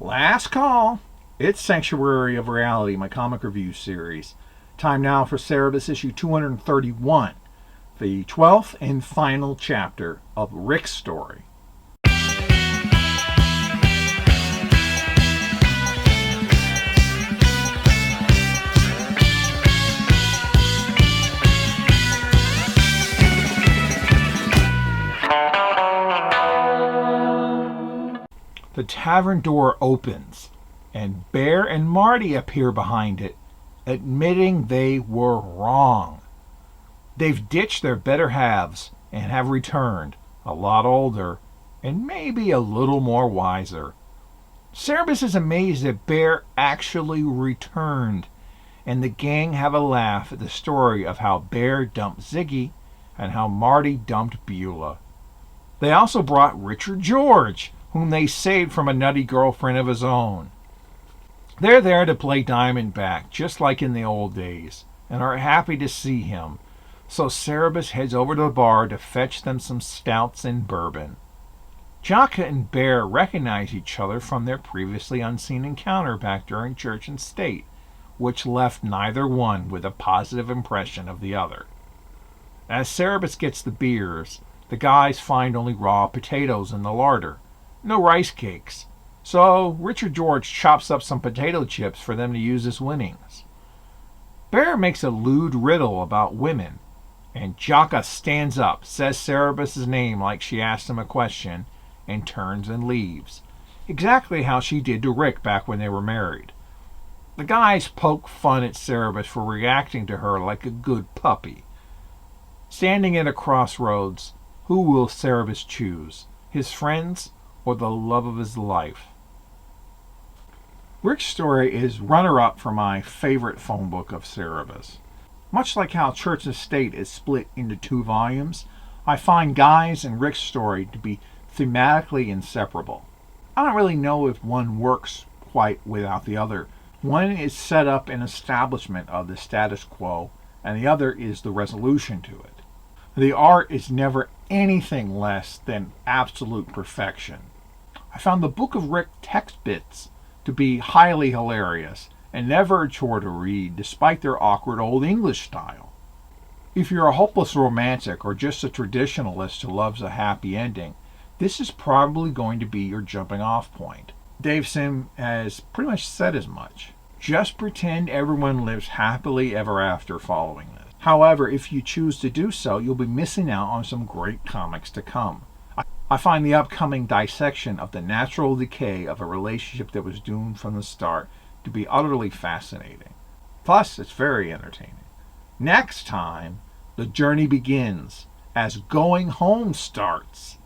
Last call. It's Sanctuary of Reality, my comic review series. Time now for Cerebus issue 231, the 12th and final chapter of Rick's story. The tavern door opens, and Bear and Marty appear behind it, admitting they were wrong. They've ditched their better halves and have returned, a lot older and maybe a little more wiser. Cerebus is amazed that Bear actually returned, and the gang have a laugh at the story of how Bear dumped Ziggy and how Marty dumped Beulah. They also brought Richard George, whom they saved from a nutty girlfriend of his own. They're there to play Diamondback, just like in the old days, and are happy to see him. So Cerebus heads over to the bar to fetch them some stouts and bourbon. Jocka and Bear recognize each other from their previously unseen encounter back during Church and State, which left neither one with a positive impression of the other. As Cerebus gets the beers, the guys find only raw potatoes in the larder. No rice cakes, so Richard George chops up some potato chips for them to use as winnings. Bear makes a lewd riddle about women, and Jocka stands up, says Cerebus' name like she asked him a question, and turns and leaves, exactly how she did to Rick back when they were married. The guys poke fun at Cerebus for reacting to her like a good puppy. Standing at a crossroads, who will Cerebus choose, his friends or the love of his life? Rick's story is runner-up for my favorite phone book of Cerebus. Much like how Church and State is split into two volumes, I find Guy's and Rick's story to be thematically inseparable. I don't really know if one works quite without the other. One is set up an establishment of the status quo, and the other is the resolution to it. The art is never anything less than absolute perfection. I found the Book of Rick text bits to be highly hilarious and never a chore to read, despite their awkward old English style. If you're a hopeless romantic or just a traditionalist who loves a happy ending, this is probably going to be your jumping off point. Dave Sim has pretty much said as much. Just pretend everyone lives happily ever after following this. However, if you choose to do so, you'll be missing out on some great comics to come. I find the upcoming dissection of the natural decay of a relationship that was doomed from the start to be utterly fascinating. Plus, it's very entertaining. Next time, the journey begins as Going Home starts.